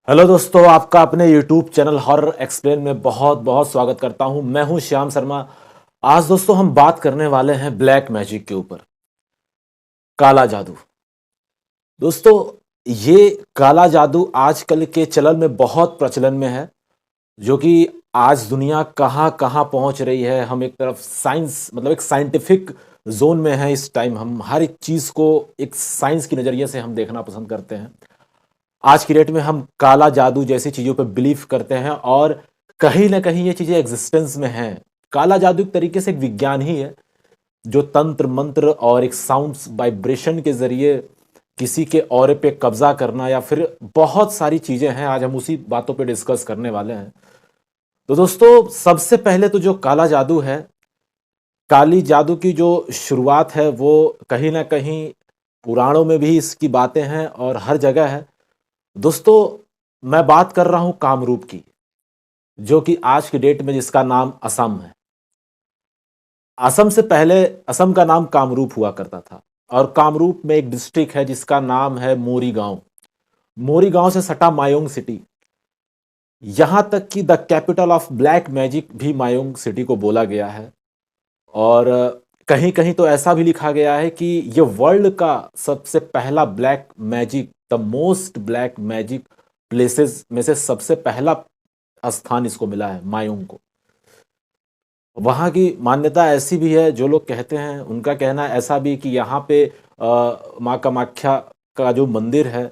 Hello दोस्तों, आपका अपने YouTube चैनल हॉरर एक्सप्लेन में बहुत बहुत स्वागत करता हूं। मैं हूं श्याम शर्मा। आज दोस्तों हम बात करने वाले हैं ब्लैक मैजिक के ऊपर, काला जादू। दोस्तों, ये काला जादू आजकल के चलन में बहुत प्रचलन में है, जो कि आज दुनिया कहाँ कहाँ पहुंच रही है। हम एक तरफ साइंस मतलब एक साइंटिफिक जोन में है। इस टाइम हम हर एक चीज को एक साइंस की नजरिए से हम देखना पसंद करते हैं। आज की डेट में हम काला जादू जैसी चीजों पर बिलीव करते हैं और कहीं ना कहीं ये चीजें एग्जिस्टेंस में हैं। काला जादू एक तरीके से एक विज्ञान ही है, जो तंत्र मंत्र और एक साउंड्स वाइब्रेशन के जरिए किसी के ऑरे पे कब्जा करना या फिर बहुत सारी चीजें हैं। आज हम उसी बातों पे डिस्कस करने वाले हैं। तो दोस्तों, सबसे पहले तो जो काला जादू है, काली जादू की जो शुरुआत है वो कहीं ना कहीं पुराणों में भी इसकी बातें हैं और हर जगह है। दोस्तों, मैं बात कर रहा हूं कामरूप की, जो कि आज की डेट में जिसका नाम असम है। असम से पहले असम का नाम कामरूप हुआ करता था, और कामरूप में एक डिस्ट्रिक्ट है जिसका नाम है मोरीगांव। मोरीगांव से सटा मायोंग सिटी। यहां तक कि the capital of black magic भी मायोंग सिटी को बोला गया है। और कहीं कहीं तो ऐसा भी लिखा गया है कि ये वर्ल्ड का सबसे पहला black magic, the most black magic places में से सबसे पहला स्थान इसको मिला है, मायोंग को। वहाँ की मान्यता ऐसी भी है, जो लोग कहते हैं उनका कहना ऐसा भी कि यहाँ पे माँ कामाख्या का जो मंदिर है,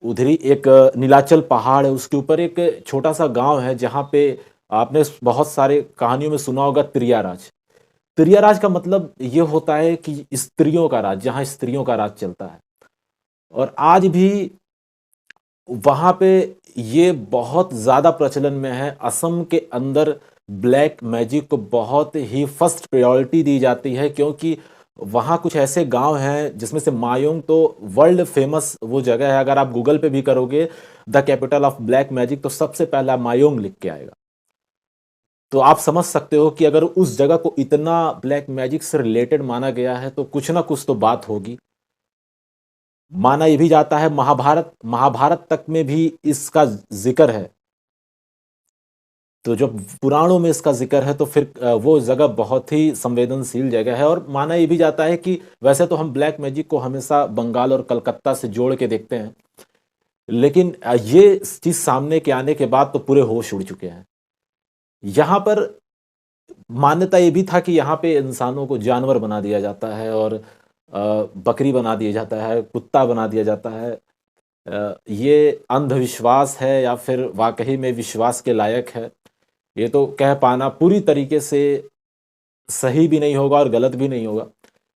उधर ही एक नीलाचल पहाड़ है, उसके ऊपर एक छोटा सा गांव है जहाँ पे आपने बहुत सारे कहानियों में सुना होगा त्रियाराज। त्रियाराज का मतलब ये होता है कि स्त्रियों का राज, जहाँ स्त्रियों का राज चलता है। और आज भी वहां पे ये बहुत ज्यादा प्रचलन में है। असम के अंदर ब्लैक मैजिक को बहुत ही फर्स्ट प्रायोरिटी दी जाती है, क्योंकि वहाँ कुछ ऐसे गांव हैं जिसमें से मायोंग तो वर्ल्ड फेमस वो जगह है। अगर आप गूगल पे भी करोगे the capital of black magic, तो सबसे पहला मायोंग लिख के आएगा। तो आप समझ सकते हो कि अगर उस जगह को इतना ब्लैक मैजिक से रिलेटेड माना गया है, तो कुछ ना कुछ तो बात होगी। माना यह भी जाता है महाभारत महाभारत तक में भी इसका जिक्र है। तो जब पुराणों में इसका जिक्र है, तो फिर वो जगह बहुत ही संवेदनशील जगह है। और माना यह भी जाता है कि वैसे तो हम ब्लैक मैजिक को हमेशा बंगाल और कलकत्ता से जोड़ के देखते हैं, लेकिन ये चीज सामने के आने के बाद तो पूरे होश उड़ चुके हैं। यहाँ पर मान्यता ये भी था कि यहाँ पे इंसानों को जानवर बना दिया जाता है, और बकरी बना दिया जाता है, कुत्ता बना दिया जाता है। ये अंधविश्वास है या फिर वाकई में विश्वास के लायक है, ये तो कह पाना पूरी तरीके से सही भी नहीं होगा और गलत भी नहीं होगा।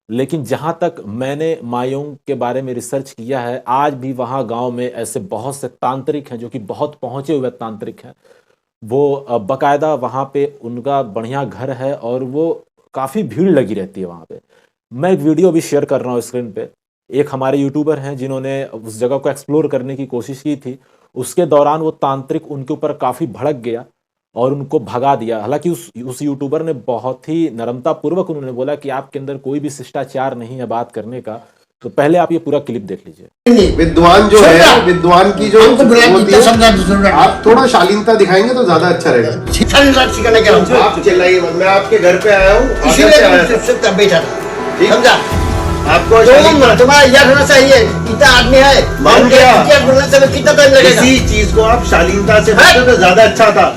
लेकिन जहाँ तक मैंने मायोंग के बारे में रिसर्च किया है, आज भी वहाँ गांव में ऐसे बहुत से तांत्रिक हैं, जो कि बहुत पहुंचे हुए तांत्रिक हैं। वो बकायदा वहाँ पे उनका बढ़िया घर है, और वो काफ़ी भीड़ लगी रहती है वहाँ पे। मैं एक वीडियो भी शेयर कर रहा हूँ स्क्रीन पे। एक हमारे यूट्यूबर हैं जिन्होंने उस जगह को एक्सप्लोर करने की कोशिश की थी। उसके दौरान वो तांत्रिक उनके ऊपर काफ़ी भड़क गया और उनको भगा दिया। हालांकि उस यूट्यूबर ने बहुत ही नरमता पूर्वक उन्होंने बोला कि आपके अंदर कोई भी शिष्टाचार नहीं है बात करने का। तो पहले आप ये पूरा क्लिप देख लीजिए। विद्वान जो है, विद्वान की जो होती है, आप थोड़ा शालीनता दिखाएंगे तो ज्यादा अच्छा रहेगा। आप चिल्लाइए मत, मैं आपके घर पे आया हूँ, इसीलिए बैठा था, समझा? आपको तुम्हारा यह होना चाहिए, कितना आदमी है, मान गया कितना टाइम लगेगा। इसी चीज को आप शालीनता से तो ज्यादा अच्छा था।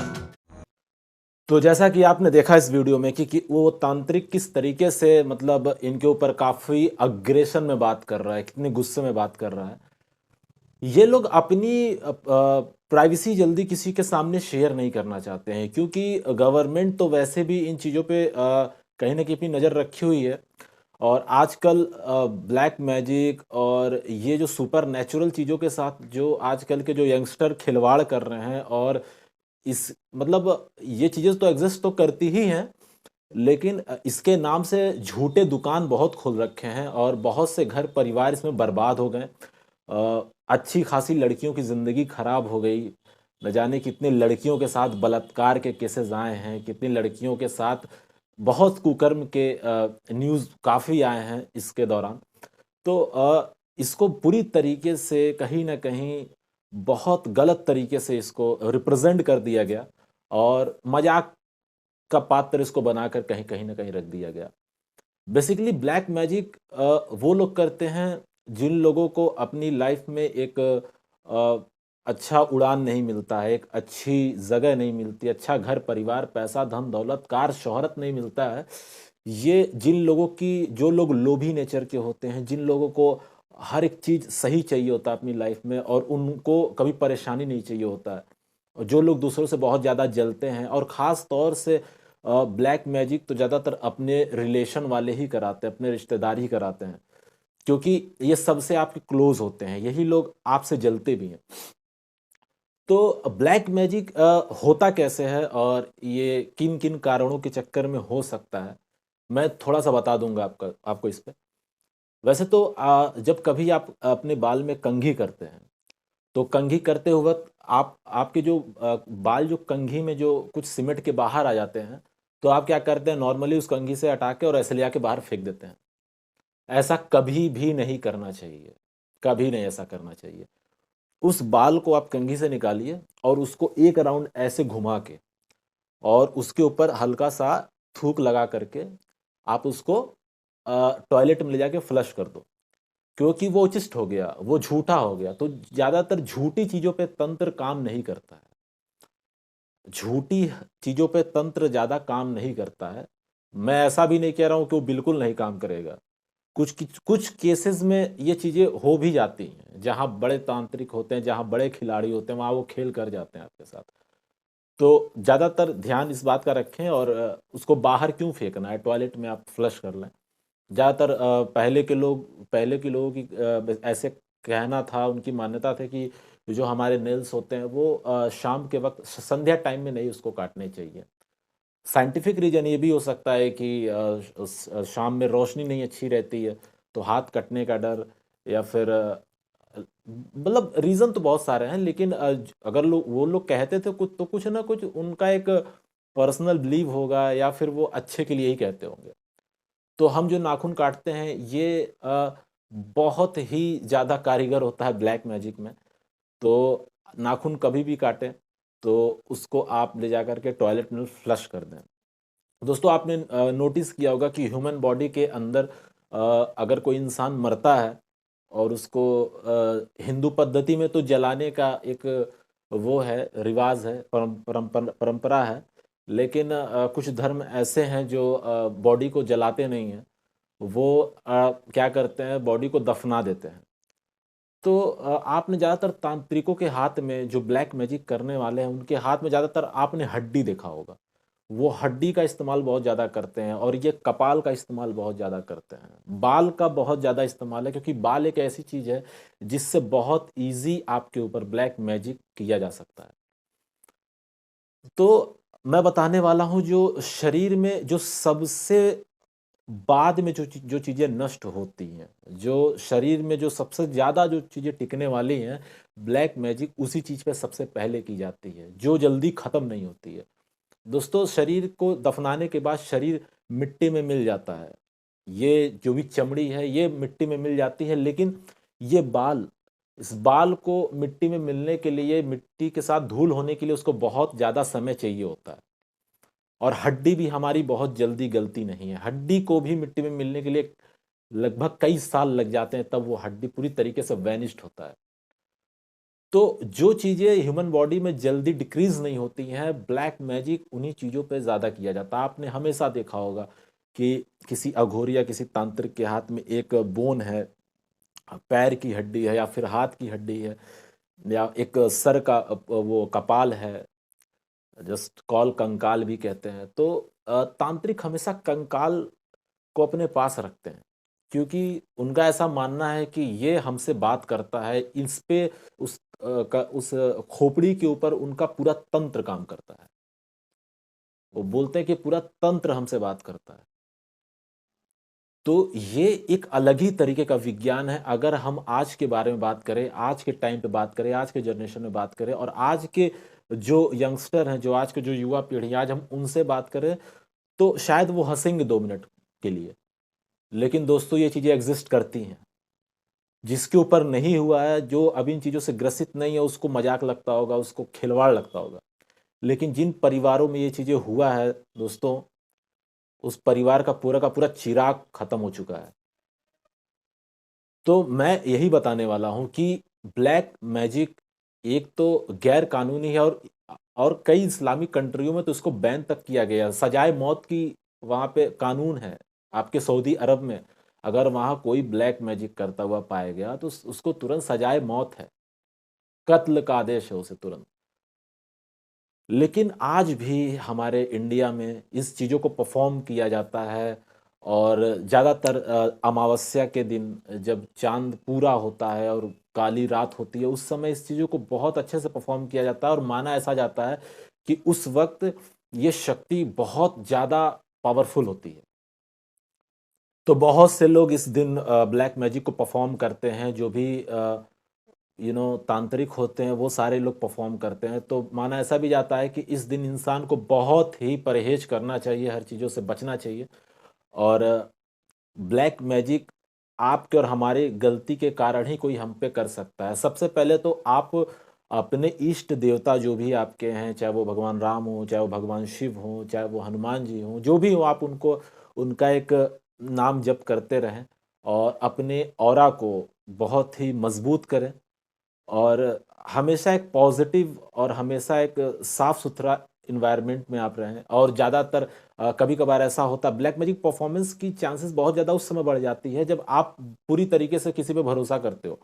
तो जैसा कि आपने देखा इस वीडियो में कि वो तांत्रिक किस तरीके से मतलब इनके ऊपर काफी अग्रेशन में बात कर रहा है, कितने गुस्से में बात कर रहा है। ये लोग अपनी प्राइवेसी जल्दी किसी के सामने शेयर नहीं करना चाहते हैं, क्योंकि गवर्नमेंट तो वैसे भी इन चीज़ों पे कहीं ना कहीं अपनी नज़र रखी हुई है। और आजकल ब्लैक मैजिक और ये जो सुपर नेचुरल चीज़ों के साथ जो आजकल के जो यंगस्टर खिलवाड़ कर रहे हैं, और इस मतलब ये चीज़ें तो एग्जिस्ट तो करती ही हैं, लेकिन इसके नाम से झूठे दुकान बहुत खोल रखे हैं, और बहुत से घर परिवार इसमें बर्बाद हो गए। अच्छी खासी लड़कियों की ज़िंदगी खराब हो गई। न जाने कितनी लड़कियों के साथ बलात्कार के केसेस आए हैं, कितनी लड़कियों के साथ बहुत कुकर्म के न्यूज़ काफ़ी आए हैं इसके दौरान। तो इसको पूरी तरीके से कहीं ना कहीं बहुत गलत तरीके से इसको रिप्रेजेंट कर दिया गया और मजाक का पात्र इसको बनाकर कहीं कहीं ना कहीं रख दिया गया। बेसिकली ब्लैक मैजिक वो लोग करते हैं जिन लोगों को अपनी लाइफ में एक अच्छा उड़ान नहीं मिलता है, एक अच्छी जगह नहीं मिलती, अच्छा घर परिवार, पैसा, धन दौलत, कार, शोहरत नहीं मिलता है। ये जिन लोगों की, जो लोग लोभी नेचर के होते हैं, जिन लोगों को हर एक चीज़ सही चाहिए होता है अपनी लाइफ में और उनको कभी परेशानी नहीं चाहिए होता है, और जो लोग दूसरों से बहुत ज़्यादा जलते हैं, और ख़ास तौर से ब्लैक मैजिक तो ज़्यादातर अपने रिलेशन वाले ही कराते हैं, अपने रिश्तेदार ही कराते हैं, क्योंकि ये सबसे आपके क्लोज होते हैं, यही लोग आपसे जलते भी हैं। तो ब्लैक मैजिक होता कैसे है और ये किन किन कारणों के चक्कर में हो सकता है, मैं थोड़ा सा बता दूंगा आपको इस पे। वैसे तो जब कभी आप अपने बाल में कंघी करते हैं, तो कंघी करते वक्त आपके जो बाल जो कंघी में जो कुछ सिमट के बाहर आ जाते हैं, तो आप क्या करते हैं, नॉर्मली उस कंघी से हटा के और ऐसे ले आके बाहर फेंक देते हैं। ऐसा कभी भी नहीं करना चाहिए, कभी नहीं ऐसा करना चाहिए। उस बाल को आप कंघी से निकालिए और उसको एक राउंड ऐसे घुमा के और उसके ऊपर हल्का सा थूक लगा करके आप उसको टॉयलेट में ले जाके फ्लश कर दो, क्योंकि वो उचिष्ट हो गया, वो झूठा हो गया। तो ज़्यादातर झूठी चीज़ों पे तंत्र काम नहीं करता है, झूठी चीज़ों पे तंत्र ज़्यादा काम नहीं करता है। मैं ऐसा भी नहीं कह रहा हूँ कि वो बिल्कुल नहीं काम करेगा। कुछ केसेस में ये चीज़ें हो भी जाती हैं, जहाँ बड़े तांत्रिक होते हैं, जहाँ बड़े खिलाड़ी होते हैं, वहाँ वो खेल कर जाते हैं आपके साथ। तो ज़्यादातर ध्यान इस बात का रखें, और उसको बाहर क्यों फेंकना है, टॉयलेट में आप फ्लश कर लें। ज़्यादातर पहले के लोगों की ऐसे कहना था, उनकी मान्यता थी कि जो हमारे नेल्स होते हैं वो शाम के वक्त संध्या टाइम में नहीं उसको काटने चाहिए। साइंटिफिक रीज़न ये भी हो सकता है कि शाम में रोशनी नहीं अच्छी रहती है, तो हाथ कटने का डर, या फिर मतलब रीज़न तो बहुत सारे हैं, लेकिन अगर वो लोग कहते थे कुछ, तो कुछ ना कुछ उनका एक पर्सनल बिलीव होगा, या फिर वो अच्छे के लिए ही कहते होंगे। तो हम जो नाखून काटते हैं ये बहुत ही ज़्यादा कारीगर होता है ब्लैक मैजिक में। तो नाखून कभी भी काटें तो उसको आप ले जाकर के टॉयलेट में फ्लश कर दें। दोस्तों, आपने नोटिस किया होगा कि ह्यूमन बॉडी के अंदर अगर कोई इंसान मरता है और उसको हिंदू पद्धति में तो जलाने का एक वो है, रिवाज है, परंपरा है। लेकिन कुछ धर्म ऐसे हैं जो बॉडी को जलाते नहीं हैं, वो क्या करते हैं, बॉडी को दफना देते हैं। तो आपने ज़्यादातर तांत्रिकों के हाथ में, जो ब्लैक मैजिक करने वाले हैं उनके हाथ में ज़्यादातर आपने हड्डी देखा होगा। वो हड्डी का इस्तेमाल बहुत ज़्यादा करते हैं, और ये कपाल का इस्तेमाल बहुत ज़्यादा करते हैं। बाल का बहुत ज़्यादा इस्तेमाल है, क्योंकि बाल एक ऐसी चीज़ है जिससे बहुत ईज़ी आपके ऊपर ब्लैक मैजिक किया जा सकता है। तो मैं बताने वाला हूँ जो शरीर में जो सबसे बाद में जो चीज़ें नष्ट होती हैं, जो शरीर में जो सबसे ज़्यादा जो चीज़ें टिकने वाली हैं, ब्लैक मैजिक उसी चीज़ पे सबसे पहले की जाती है, जो जल्दी ख़त्म नहीं होती है। दोस्तों, शरीर को दफनाने के बाद शरीर मिट्टी में मिल जाता है। ये जो भी चमड़ी है ये मिट्टी में मिल जाती है, लेकिन ये बाल, इस बाल को मिट्टी में मिलने के लिए, मिट्टी के साथ धूल होने के लिए उसको बहुत ज़्यादा समय चाहिए होता है। और हड्डी भी हमारी बहुत जल्दी गलती नहीं है। हड्डी को भी मिट्टी में मिलने के लिए लगभग कई साल लग जाते हैं, तब वो हड्डी पूरी तरीके से वैनिश्ड होता है। तो जो चीज़ें ह्यूमन बॉडी में जल्दी डिक्रीज़ नहीं होती हैं, ब्लैक मैजिक उन्हीं चीज़ों पे ज़्यादा किया जाता है। आपने हमेशा देखा होगा कि किसी अघोरी या किसी तांत्रिक के हाथ में एक बोन है, पैर की हड्डी है, या फिर हाथ की हड्डी है, या एक सर का वो कपाल है, जस्ट कॉल कंकाल भी कहते हैं। तो तांत्रिक हमेशा कंकाल को अपने पास रखते हैं, क्योंकि उनका ऐसा मानना है कि ये हमसे बात करता है, इस पे उस खोपड़ी के ऊपर उनका पूरा तंत्र काम करता है। वो बोलते हैं कि पूरा तंत्र हमसे बात करता है। तो ये एक अलग ही तरीके का विज्ञान है। अगर हम आज के बारे में बात करें, आज के टाइम पे बात करें, आज के जनरेशन में बात करें, और आज के जो यंगस्टर हैं, जो आज के जो युवा पीढ़ी, आज हम उनसे बात करें, तो शायद वो हँसेंगे 2 मिनट के लिए। लेकिन दोस्तों, ये चीज़ें एग्ज़िस्ट करती हैं। जिसके ऊपर नहीं हुआ है, जो अब इन चीज़ों से ग्रसित नहीं है, उसको मजाक लगता होगा, उसको खिलवाड़ लगता होगा। लेकिन जिन परिवारों में ये चीज़ें हुआ है दोस्तों, उस परिवार का पूरा चिराग खत्म हो चुका है। तो मैं यही बताने वाला हूँ कि ब्लैक मैजिक एक तो गैर कानूनी है, और कई इस्लामिक कंट्रियों में तो इसको बैन तक किया गया है। सजाए मौत की वहाँ पे कानून है। आपके सऊदी अरब में अगर वहाँ कोई ब्लैक मैजिक करता हुआ पाया गया तो उसको तुरंत सजाए मौत है, कत्ल का आदेश है उसे तुरंत। लेकिन आज भी हमारे इंडिया में इस चीज़ों को परफ़ॉर्म किया जाता है, और ज़्यादातर अमावस्या के दिन जब चाँद पूरा होता है और काली रात होती है, उस समय इस चीज़ों को बहुत अच्छे से परफ़ॉर्म किया जाता है, और माना ऐसा जाता है कि उस वक़्त ये शक्ति बहुत ज़्यादा पावरफुल होती है। तो बहुत से लोग इस दिन ब्लैक मैजिक को परफ़ॉर्म करते हैं, जो भी तांत्रिक होते हैं वो सारे लोग परफॉर्म करते हैं। तो माना ऐसा भी जाता है कि इस दिन इंसान को बहुत ही परहेज करना चाहिए, हर चीज़ों से बचना चाहिए। और ब्लैक मैजिक आपके और हमारे गलती के कारण ही कोई हम पे कर सकता है। सबसे पहले तो आप अपने इष्ट देवता जो भी आपके हैं, चाहे वो भगवान राम हो, चाहे वो भगवान शिव हो, चाहे वो हनुमान जी हों, जो भी हो, आप उनको उनका एक नाम जप करते रहें, और अपने ऑरा को बहुत ही मजबूत करें, और हमेशा एक पॉजिटिव और हमेशा एक साफ-सुथरा एनवायरनमेंट में आप रहें। और ज़्यादातर कभी-कभार ऐसा होता है, ब्लैक मैजिक परफॉर्मेंस की चांसेस बहुत ज़्यादा उस समय बढ़ जाती है जब आप पूरी तरीके से किसी पे भरोसा करते हो।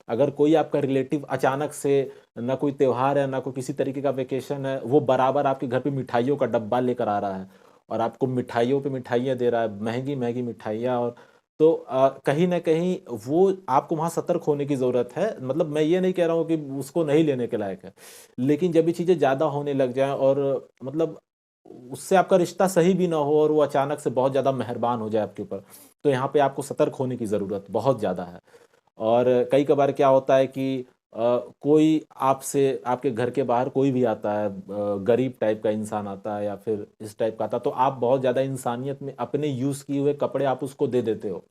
अगर कोई आपका रिलेटिव अचानक से, ना कोई त्योहार है, ना कोई किसी तरीके का वेकेशन है, वो बराबर आपके घर पे मिठाइयों का डब्बा लेकर आ रहा है, और आपको मिठाइयों पे मिठाइयाँ दे रहा है, महँगी-महँगी मिठाइयाँ। और तो कहीं न कहीं वो आपको वहाँ सतर्क होने की ज़रूरत है। मतलब मैं ये नहीं कह रहा हूँ कि उसको नहीं लेने के लायक है। लेकिन जब ये चीज़ें ज़्यादा होने लग जाएँ, और मतलब उससे आपका रिश्ता सही भी ना हो, और वो अचानक से बहुत ज़्यादा मेहरबान हो जाए आपके ऊपर, तो यहाँ पे आपको सतर्क होने की ज़रूरत बहुत ज़्यादा है। और कई कभार क्या होता है कि कोई आपसे, आपके घर के बाहर कोई भी आता है, गरीब टाइप का इंसान आता है या फिर इस टाइप का आता है, तो आप बहुत ज़्यादा इंसानियत में अपने यूज़ किए हुए कपड़े आप उसको दे देते हो।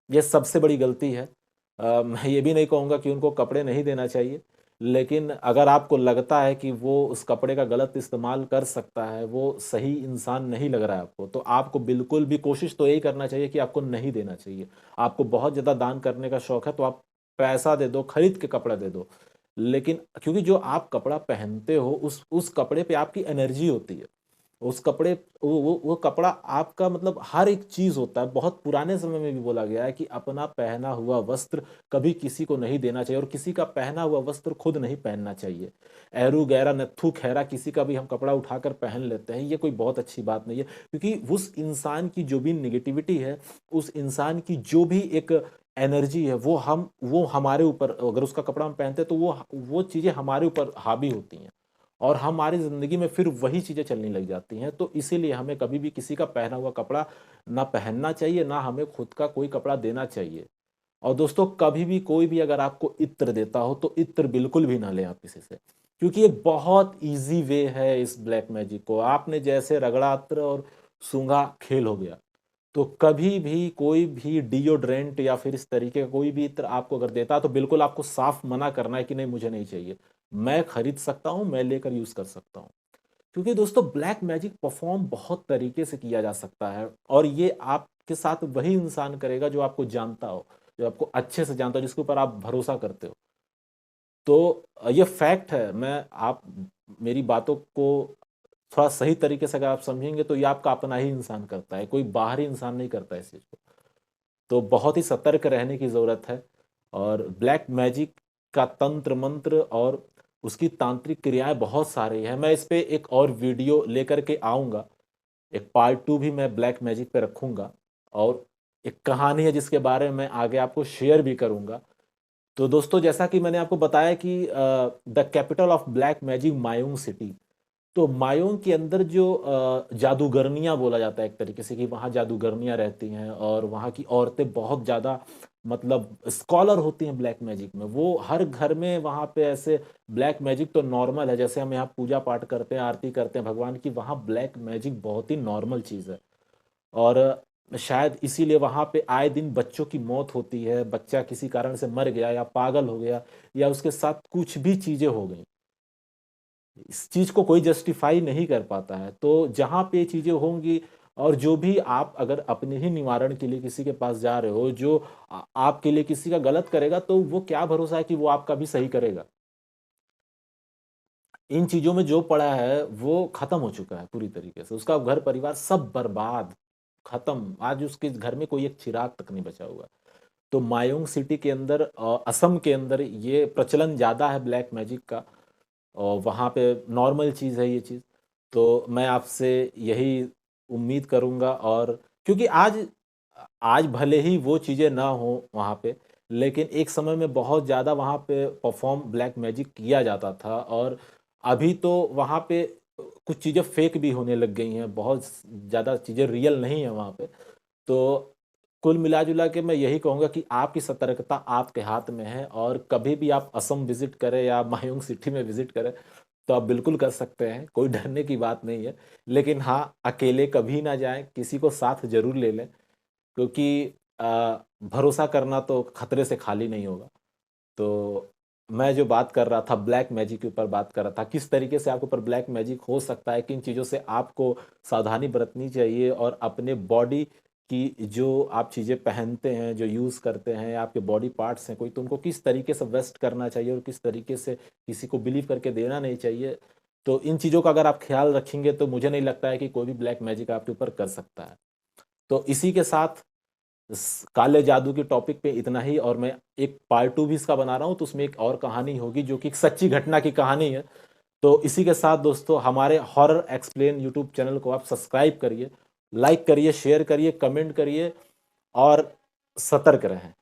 ये सबसे बड़ी गलती है। मैं ये भी नहीं कहूँगा कि उनको कपड़े नहीं देना चाहिए, लेकिन अगर आपको लगता है कि वो उस कपड़े का गलत इस्तेमाल कर सकता है, वो सही इंसान नहीं लग रहा है आपको, तो आपको बिल्कुल भी कोशिश तो यही करना चाहिए कि आपको नहीं देना चाहिए। आपको बहुत ज़्यादा दान करने का शौक है, तो आप पैसा दे दो, खरीद के कपड़ा दे दो। लेकिन क्योंकि जो आप कपड़ा पहनते हो, उस कपड़े पे आपकी एनर्जी होती है। उस कपड़े वो कपड़ा आपका मतलब हर एक चीज़ होता है। बहुत पुराने समय में भी बोला गया है कि अपना पहना हुआ वस्त्र कभी किसी को नहीं देना चाहिए, और किसी का पहना हुआ वस्त्र खुद नहीं पहनना चाहिए। एरू गैरा नत्थू खैरा किसी का भी हम कपड़ा उठाकर पहन लेते हैं, ये कोई बहुत अच्छी बात नहीं है। क्योंकि उस इंसान की जो भी नेगेटिविटी है, उस इंसान की जो भी एक एनर्जी है, वो हमारे ऊपर, अगर उसका कपड़ा हम पहनते हैं तो वो चीज़ें हमारे ऊपर हावी होती हैं, और हमारी ज़िंदगी में फिर वही चीज़ें चलने लग जाती हैं। तो इसीलिए हमें कभी भी किसी का पहना हुआ कपड़ा ना पहनना चाहिए, ना हमें खुद का कोई कपड़ा देना चाहिए। और दोस्तों, कभी भी कोई भी अगर आपको इत्र देता हो, तो इत्र बिल्कुल भी ना लें आप किसी से, क्योंकि ये बहुत ईज़ी वे है इस ब्लैक मैजिक को। आपने जैसे रगड़ा अत्र और सूँघा खेल हो गया। तो कभी भी कोई भी डिओड्रेंट या फिर इस तरीके का कोई भी इत्र आपको अगर देता है, तो बिल्कुल आपको साफ मना करना है कि नहीं, मुझे नहीं चाहिए। मैं खरीद सकता हूँ, मैं लेकर यूज़ कर सकता हूँ। क्योंकि दोस्तों, ब्लैक मैजिक परफ़ॉर्म बहुत तरीके से किया जा सकता है, और ये आपके साथ वही इंसान करेगा जो आपको जानता हो, जो आपको अच्छे से जानता हो, जिसके ऊपर आप भरोसा करते हो। तो ये फैक्ट है। मैं आप मेरी बातों को थोड़ा सही तरीके से अगर आप समझेंगे, तो ये आपका अपना ही इंसान करता है, कोई बाहरी इंसान नहीं करता है इस चीज़ को। तो बहुत ही सतर्क रहने की ज़रूरत है, और ब्लैक मैजिक का तंत्र मंत्र और उसकी तांत्रिक क्रियाएँ बहुत सारी हैं। मैं इस पे एक और वीडियो लेकर के आऊँगा। एक पार्ट 2 भी मैं ब्लैक मैजिक पे रखूँगा, और एक कहानी है जिसके बारे में मैं आगे आपको शेयर भी करूँगा। तो दोस्तों, जैसा कि मैंने आपको बताया कि the capital of black magic Mayong city. तो मायोंग के अंदर जो जादूगरनियाँ बोला जाता है एक तरीके से, कि वहाँ जादूगरनियाँ रहती हैं, और वहाँ की औरतें बहुत ज़्यादा मतलब स्कॉलर होती हैं ब्लैक मैजिक में। वो हर घर में वहाँ पे ऐसे ब्लैक मैजिक तो नॉर्मल है, जैसे हम यहाँ पूजा पाठ करते हैं, आरती करते हैं भगवान की, वहाँ ब्लैक मैजिक बहुत ही नॉर्मल चीज़ है। और शायद इसीलिए वहाँ पे आए दिन बच्चों की मौत होती है, बच्चा किसी कारण से मर गया या पागल हो गया या उसके साथ कुछ भी चीज़ें हो गई। इस चीज़ को कोई जस्टिफाई नहीं कर पाता है। तो जहाँ पे ये चीज़ें होंगी और जो भी आप अगर अपने ही निवारण के लिए किसी के पास जा रहे हो, जो आपके लिए किसी का गलत करेगा, तो वो क्या भरोसा है कि वो आपका भी सही करेगा? इन चीज़ों में जो पड़ा है, वो खत्म हो चुका है पूरी तरीके से। उसका घर-परिवार सब बर्बाद, खत्म। आज उसके घर में कोई एक चिराग तक नहीं बचा हुआ। तो मायोंग सिटी के अंदर असम के अंदर ये प्रचलन ज़्यादा है ब्लैक मैजिक का और वहाँ पे नॉर्मल चीज़ है ये चीज़। तो मैं आपसे यही उम्मीद करूँगा और क्योंकि आज आज भले ही वो चीज़ें ना हो वहाँ पे, लेकिन एक समय में बहुत ज़्यादा वहाँ पे परफ़ॉर्म ब्लैक मैजिक किया जाता था और अभी तो वहाँ पे कुछ चीज़ें फ़ेक भी होने लग गई हैं, बहुत ज़्यादा चीज़ें रियल नहीं है वहाँ पे। तो कुल मिला-जुला के मैं यही कहूँगा कि आपकी सतर्कता आपके हाथ में है और कभी भी आप असम विज़िट करें या मायोंग सिटी में विज़िट करें, तो आप बिल्कुल कर सकते हैं, कोई डरने की बात नहीं है। लेकिन हाँ, अकेले कभी ना जाएँ, किसी को साथ ज़रूर ले लें क्योंकि भरोसा करना तो खतरे से खाली नहीं होगा। तो मैं जो बात कर रहा था ब्लैक मैजिक के ऊपर बात कर रहा था, किस तरीके से आपके ऊपर ब्लैक मैजिक हो सकता है, किन चीज़ों से आपको सावधानी बरतनी चाहिए और अपने बॉडी की जो आप चीज़ें पहनते हैं, जो यूज़ करते हैं, आपके बॉडी पार्ट्स हैं कोई, तो उनको किस तरीके से वेस्ट करना चाहिए और किस तरीके से किसी को बिलीव करके देना नहीं चाहिए। तो इन चीज़ों का अगर आप ख़्याल रखेंगे तो मुझे नहीं लगता है कि कोई भी ब्लैक मैजिक आपके ऊपर कर सकता है। तो इसी के साथ इस काले जादू के टॉपिक पे इतना ही और मैं एक पार्ट 2 भी इसका बना रहा हूँ, तो उसमें एक और कहानी होगी जो कि एक सच्ची घटना की कहानी है। तो इसी के साथ दोस्तों हमारे हॉरर एक्सप्लेन यूट्यूब चैनल को आप सब्सक्राइब करिए, लाइक करिए, शेयर करिए, कमेंट करिए और सतर्क रहें।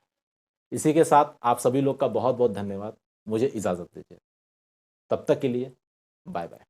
इसी के साथ आप सभी लोग का बहुत-बहुत धन्यवाद। मुझे इजाज़त दीजिए। तब तक के लिए बाय-बाय।